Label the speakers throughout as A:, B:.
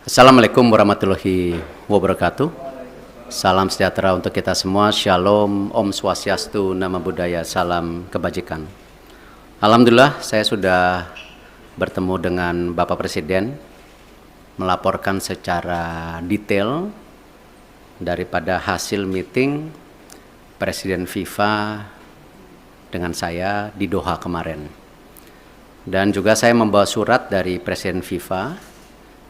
A: Assalamualaikum warahmatullahi wabarakatuh. Salam sejahtera untuk kita semua. Shalom, Om Swastiastu, Namo Buddhaya, salam kebajikan. Alhamdulillah saya sudah bertemu dengan Bapak Presiden, melaporkan secara detail daripada hasil meeting Presiden FIFA dengan saya di Doha kemarin. Dan juga saya membawa surat dari Presiden FIFA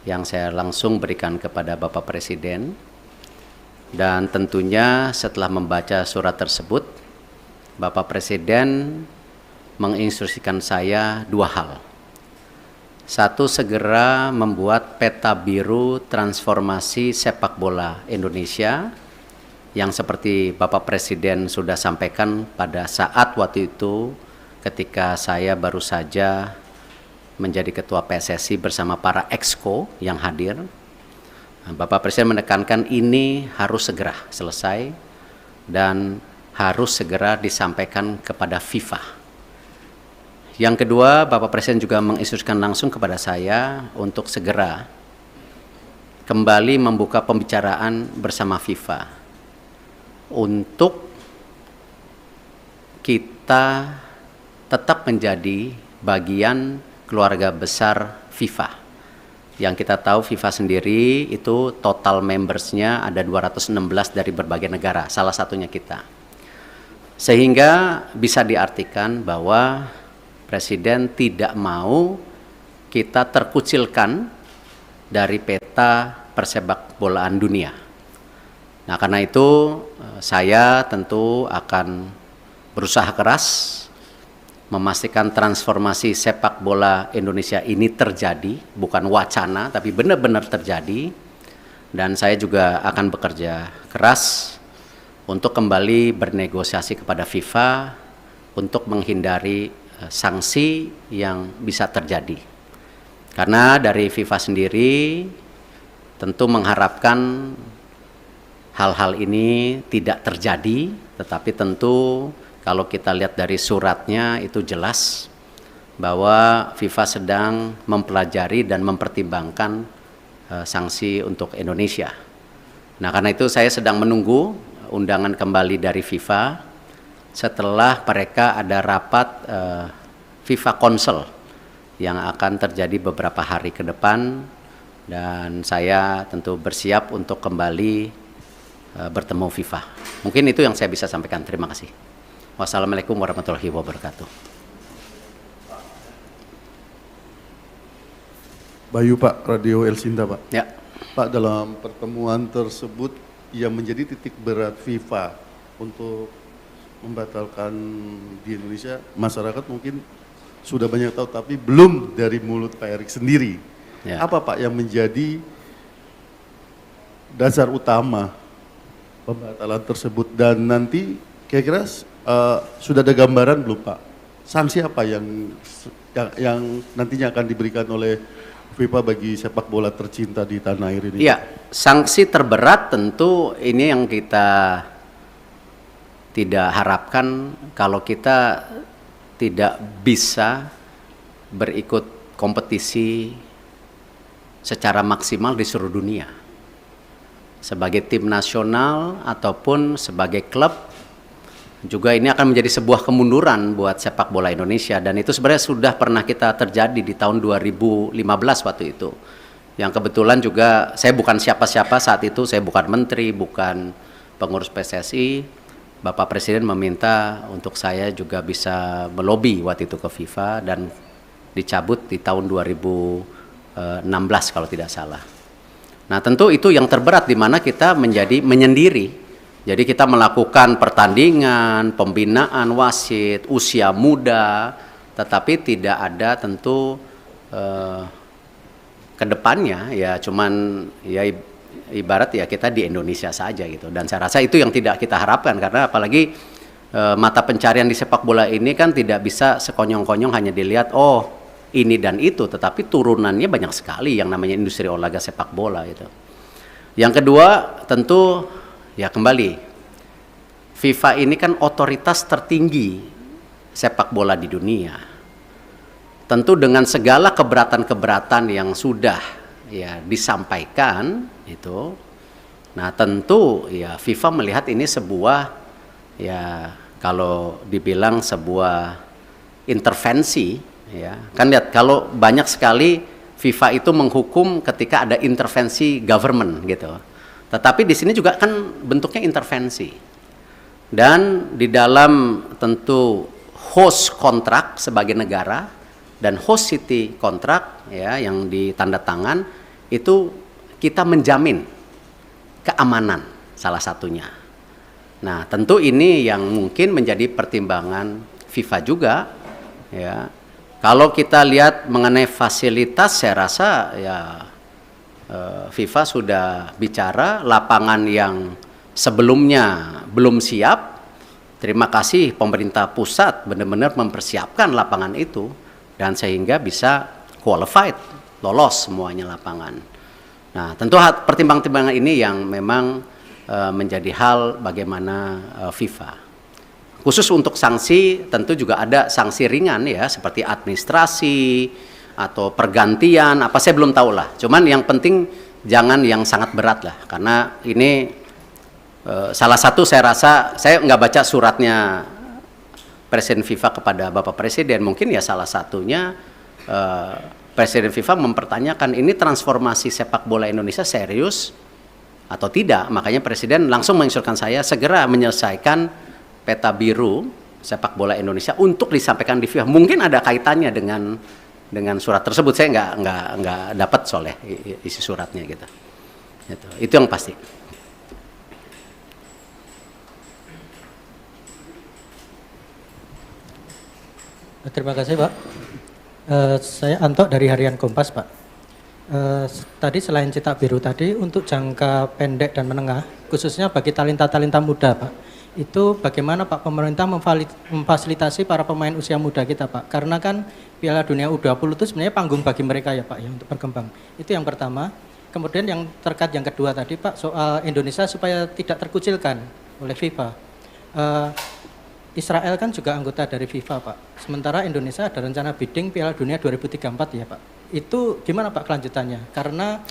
A: yang saya langsung berikan kepada Bapak Presiden. Dan tentunya setelah membaca surat tersebut, Bapak Presiden menginstruksikan saya dua hal. Satu, segera membuat peta biru transformasi sepak bola Indonesia yang seperti Bapak Presiden sudah sampaikan pada saat waktu itu ketika saya baru saja menjadi ketua PSSI bersama para exco yang hadir. Bapak Presiden menekankan ini harus segera selesai dan harus segera disampaikan kepada FIFA. Yang kedua, Bapak Presiden juga menginstruksikan langsung kepada saya untuk segera kembali membuka pembicaraan bersama FIFA untuk kita tetap menjadi bagian keluarga besar FIFA. Yang kita tahu FIFA sendiri itu total membersnya ada 216 dari berbagai negara, salah satunya kita. Sehingga bisa diartikan bahwa Presiden tidak mau kita terkucilkan dari peta persepak bolaan dunia. Nah, karena itu saya tentu akan berusaha keras memastikan transformasi sepak bola Indonesia ini terjadi, bukan wacana, tapi benar-benar terjadi. Dan saya juga akan bekerja keras untuk kembali bernegosiasi kepada FIFA untuk menghindari sanksi yang bisa terjadi. Karena dari FIFA sendiri tentu mengharapkan hal-hal ini tidak terjadi, tetapi tentu kalau kita lihat dari suratnya itu jelas bahwa FIFA sedang mempelajari dan mempertimbangkan sanksi untuk Indonesia. Nah, karena itu saya sedang menunggu undangan kembali dari FIFA setelah mereka ada rapat FIFA Council yang akan terjadi beberapa hari ke depan, dan saya tentu bersiap untuk kembali bertemu FIFA. Mungkin itu yang saya bisa sampaikan. Terima kasih. Wassalamualaikum warahmatullahi wabarakatuh.
B: Bayu Pak, Radio El Sinta Pak.
A: Ya.
B: Pak, dalam pertemuan tersebut yang menjadi titik berat FIFA untuk membatalkan di Indonesia, masyarakat mungkin sudah banyak tahu, tapi belum dari mulut Pak Erik sendiri. Ya. Apa Pak yang menjadi dasar utama pembatalan tersebut, dan nanti kira-kira sudah ada gambaran belum Pak? Sanksi apa yang nantinya akan diberikan oleh FIFA bagi sepak bola tercinta di tanah air ini?
A: Iya, sanksi terberat tentu ini yang kita tidak harapkan kalau kita tidak bisa berikut kompetisi secara maksimal di seluruh dunia. Sebagai tim nasional ataupun sebagai klub, juga ini akan menjadi sebuah kemunduran buat sepak bola Indonesia, dan itu sebenarnya sudah pernah kita terjadi di tahun 2015 waktu itu. Yang kebetulan juga saya bukan siapa-siapa saat itu, saya bukan menteri, bukan pengurus PSSI. Bapak Presiden meminta untuk saya juga bisa melobi waktu itu ke FIFA dan dicabut di tahun 2016 kalau tidak salah. Nah, tentu itu yang terberat di mana kita menjadi menyendiri. Jadi kita melakukan pertandingan, pembinaan wasit, usia muda, tetapi tidak ada tentu kedepannya ya cuman ya ibarat ya kita di Indonesia saja gitu. Dan saya rasa itu yang tidak kita harapkan, karena apalagi mata pencarian di sepak bola ini kan tidak bisa sekonyong-konyong hanya dilihat oh ini dan itu, tetapi turunannya banyak sekali yang namanya industri olahraga sepak bola gitu. Yang kedua tentu ya kembali, FIFA ini kan otoritas tertinggi sepak bola di dunia. Tentu dengan segala keberatan-keberatan yang sudah ya disampaikan itu, nah tentu ya FIFA melihat ini sebuah, ya kalau dibilang sebuah intervensi, ya kan lihat kalau banyak sekali FIFA itu menghukum ketika ada intervensi government gitu, tetapi di sini juga kan bentuknya intervensi, dan di dalam tentu host kontrak sebagai negara dan host city kontrak ya yang ditanda tangan itu kita menjamin keamanan salah satunya. Nah, tentu ini yang mungkin menjadi pertimbangan FIFA juga ya. Kalau kita lihat mengenai fasilitas, saya rasa ya FIFA sudah bicara lapangan yang sebelumnya belum siap. Terima kasih pemerintah pusat benar-benar mempersiapkan lapangan itu dan sehingga bisa qualified, lolos semuanya lapangan. Nah, tentu pertimbangan-pertimbangan ini yang memang menjadi hal bagaimana FIFA. Khusus untuk sanksi tentu juga ada sanksi ringan ya seperti administrasi atau pergantian apa saya belum tahu lah. Cuman yang penting jangan yang sangat berat lah karena ini salah satu saya rasa saya nggak baca suratnya Presiden FIFA kepada Bapak Presiden, mungkin ya salah satunya Presiden FIFA mempertanyakan ini transformasi sepak bola Indonesia serius atau tidak. Makanya Presiden langsung menginstruksikan saya segera menyelesaikan peta biru sepak bola Indonesia untuk disampaikan di FIFA. Mungkin ada kaitannya dengan surat tersebut. Saya nggak dapat soalnya isi suratnya gitu. Itu yang pasti.
C: Terima kasih Pak. Saya Anto dari Harian Kompas Pak. Tadi selain cetak biru tadi untuk jangka pendek dan menengah, khususnya bagi talenta-talenta muda Pak, itu bagaimana Pak pemerintah memfasilitasi para pemain usia muda kita Pak? Karena kan Piala Dunia U20 itu sebenarnya panggung bagi mereka ya Pak ya untuk berkembang. Itu yang pertama. Kemudian yang terkait yang kedua tadi Pak soal Indonesia supaya tidak terkucilkan oleh FIFA. Israel kan juga anggota dari FIFA Pak. Sementara Indonesia ada rencana bidding Piala Dunia 2034 ya Pak. Itu gimana Pak kelanjutannya? Karena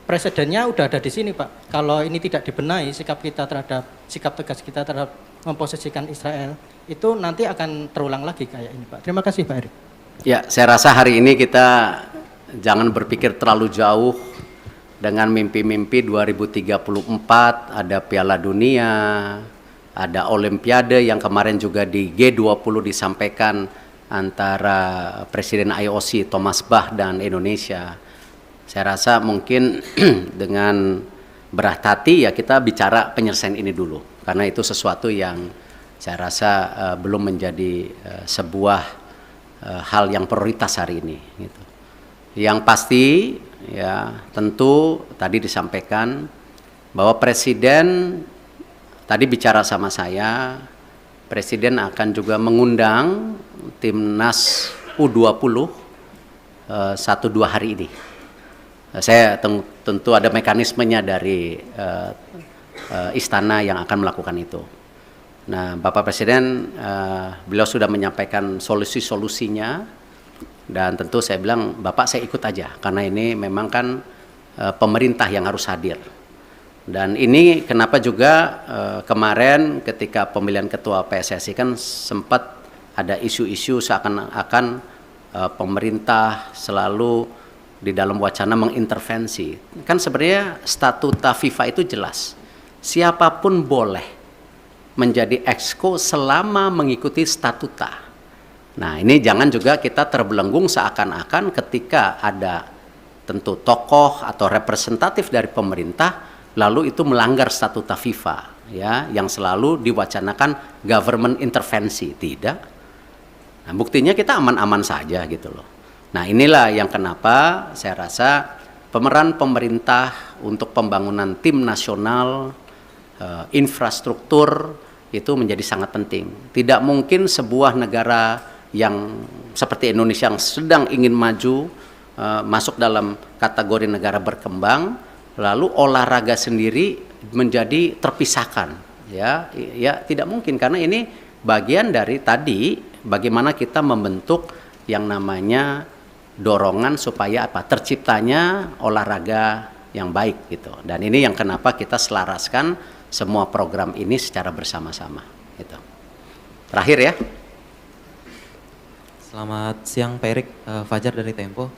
C: presidennya udah ada di sini Pak. Kalau ini tidak dibenahi sikap tegas kita terhadap memposisikan Israel itu nanti akan terulang lagi kayak ini Pak. Terima kasih Pak Erick.
A: Ya, saya rasa hari ini kita jangan berpikir terlalu jauh dengan mimpi-mimpi 2034 ada Piala Dunia, ada Olimpiade yang kemarin juga di G20 disampaikan antara Presiden IOC Thomas Bach dan Indonesia. Saya rasa mungkin dengan berat hati ya kita bicara penyelesaian ini dulu karena itu sesuatu yang saya rasa belum menjadi sebuah hal yang prioritas hari ini gitu. Yang pasti ya tentu tadi disampaikan bahwa Presiden tadi bicara sama saya, Presiden akan juga mengundang timnas U20 1-2 hari ini. Saya tentu ada mekanismenya dari istana yang akan melakukan itu. Nah, Bapak Presiden beliau sudah menyampaikan solusi-solusinya dan tentu saya bilang Bapak saya ikut aja karena ini memang kan pemerintah yang harus hadir. Dan ini kenapa juga kemarin ketika pemilihan ketua PSSI kan sempat ada isu-isu seakan-akan pemerintah selalu di dalam wacana mengintervensi. Kan sebenarnya statuta FIFA itu jelas. Siapapun boleh menjadi exco selama mengikuti statuta. Nah, ini jangan juga kita terbelenggung seakan-akan ketika ada tentu tokoh atau representatif dari pemerintah lalu itu melanggar statuta FIFA ya yang selalu diwacanakan government intervensi. Tidak. Nah, buktinya kita aman-aman saja gitu loh. Nah, inilah yang kenapa saya rasa pemeran pemerintah untuk pembangunan tim nasional, infrastruktur itu menjadi sangat penting. Tidak mungkin sebuah negara yang seperti Indonesia yang sedang ingin maju, masuk dalam kategori negara berkembang, lalu olahraga sendiri menjadi terpisahkan. Ya tidak mungkin karena ini bagian dari tadi bagaimana kita membentuk yang namanya dorongan supaya apa? Terciptanya olahraga yang baik gitu. Dan ini yang kenapa kita selaraskan semua program ini secara bersama-sama gitu. Terakhir ya.
D: Selamat siang Pak Erik, Fajar dari Tempo.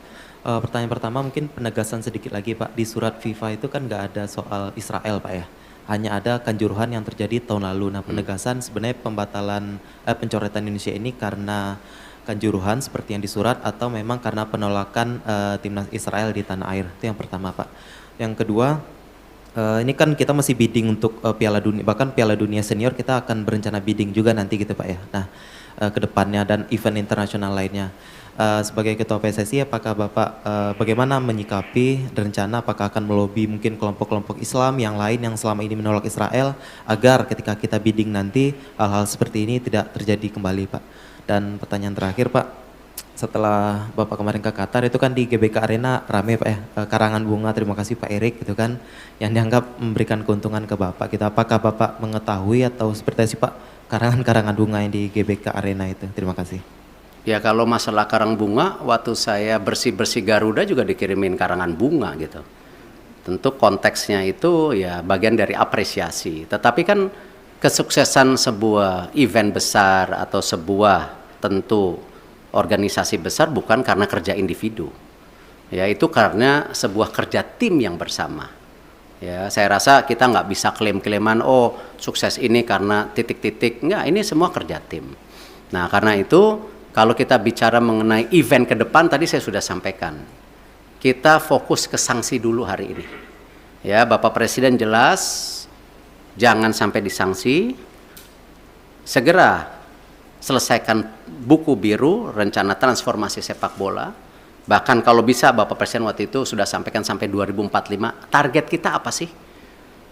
D: Pertanyaan pertama mungkin penegasan sedikit lagi Pak. Di surat FIFA itu kan nggak ada soal Israel Pak ya. Hanya ada kanjuruhan yang terjadi tahun lalu. Nah penegasan sebenarnya pembatalan pencoretan Indonesia ini karena kanjuruhan seperti yang di surat atau memang karena penolakan timnas Israel di tanah air. Itu yang pertama Pak. Yang kedua, ini kan kita masih bidding untuk Piala Dunia, bahkan Piala Dunia Senior kita akan berencana bidding juga nanti gitu Pak ya. Nah ke depannya dan event internasional lainnya. Sebagai Ketua PSSI, apakah Bapak bagaimana menyikapi rencana apakah akan melobi mungkin kelompok-kelompok Islam yang lain yang selama ini menolak Israel agar ketika kita bidding nanti hal-hal seperti ini tidak terjadi kembali Pak. Dan pertanyaan terakhir Pak, setelah Bapak kemarin ke Qatar itu kan di GBK Arena rame Pak ya, karangan bunga, terima kasih Pak Erik gitu kan, yang dianggap memberikan keuntungan ke Bapak. Kita apakah Bapak mengetahui atau seperti apa Pak karangan-karangan bunga yang di GBK Arena itu? Terima kasih.
A: Ya kalau masalah karang bunga, waktu saya bersih-bersih Garuda juga dikirimin karangan bunga gitu. Tentu konteksnya itu ya bagian dari apresiasi. Tetapi kan kesuksesan sebuah event besar atau sebuah tentu organisasi besar bukan karena kerja individu. Ya itu karena sebuah kerja tim yang bersama. Ya saya rasa kita nggak bisa klaim-klaiman oh sukses ini karena titik-titik. Enggak, ini semua kerja tim. Nah karena itu kalau kita bicara mengenai event ke depan, tadi saya sudah sampaikan. Kita fokus ke sanksi dulu hari ini. Ya, Bapak Presiden jelas, jangan sampai disanksi. Segera selesaikan buku biru, rencana transformasi sepak bola. Bahkan kalau bisa, Bapak Presiden waktu itu sudah sampaikan sampai 2045. Target kita apa sih?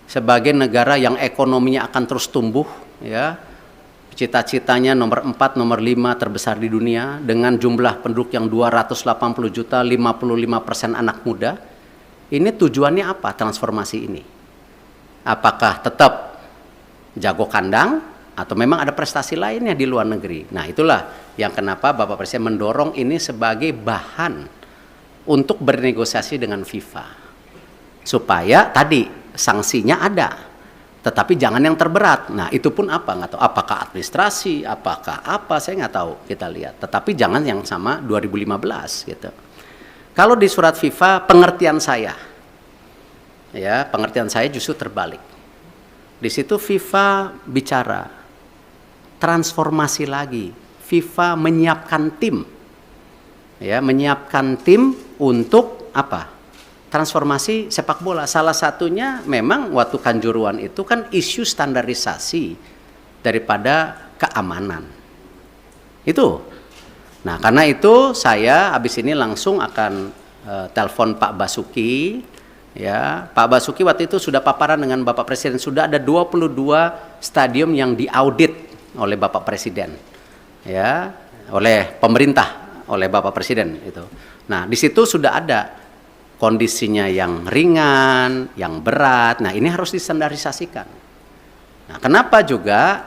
A: Sebagai negara yang ekonominya akan terus tumbuh, ya. Cita-citanya nomor 4, nomor 5 terbesar di dunia dengan jumlah penduduk yang 280 juta, 55% anak muda. Ini tujuannya apa transformasi ini? Apakah tetap jago kandang atau memang ada prestasi lainnya di luar negeri? Nah itulah yang kenapa Bapak Presiden mendorong ini sebagai bahan untuk bernegosiasi dengan FIFA. Supaya tadi sanksinya ada. Tetapi jangan yang terberat. Nah itu pun apa? Nggak tahu. Apakah administrasi? Apakah apa? Saya nggak tahu. Kita lihat. Tetapi jangan yang sama 2015 gitu. Kalau di surat FIFA pengertian saya, ya pengertian saya justru terbalik. Di situ FIFA bicara transformasi lagi. FIFA menyiapkan tim, ya menyiapkan tim untuk apa? Transformasi sepak bola. Salah satunya memang waktu Kanjuruhan itu kan isu standarisasi daripada keamanan. Itu. Nah, karena itu saya habis ini langsung akan telepon Pak Basuki. Ya, Pak Basuki waktu itu sudah paparan dengan Bapak Presiden. Sudah ada 22 stadium yang diaudit oleh Bapak Presiden. Ya, oleh pemerintah, oleh Bapak Presiden itu. Nah, di situ sudah ada kondisinya yang ringan, yang berat. Nah, ini harus distandarisasikan. Nah, kenapa juga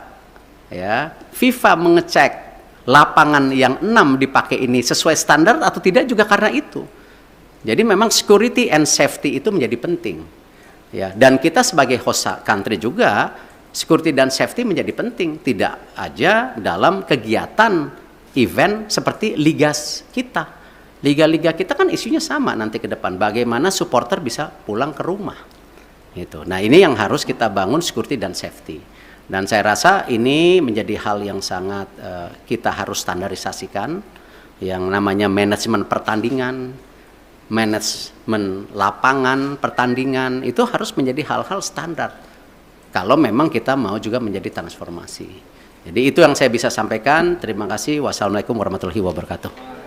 A: ya FIFA mengecek lapangan yang 6 dipakai ini sesuai standar atau tidak juga karena itu. Jadi memang security and safety itu menjadi penting. Ya, dan kita sebagai host country juga security dan safety menjadi penting, tidak aja dalam kegiatan event seperti liga kita. Liga-liga kita kan isunya sama nanti ke depan. Bagaimana supporter bisa pulang ke rumah. Gitu. Nah ini yang harus kita bangun security dan safety. Dan saya rasa ini menjadi hal yang sangat kita harus standarisasikan. Yang namanya manajemen pertandingan, manajemen lapangan pertandingan, itu harus menjadi hal-hal standar. Kalau memang kita mau juga menjadi transformasi. Jadi itu yang saya bisa sampaikan. Terima kasih. Wassalamualaikum warahmatullahi wabarakatuh.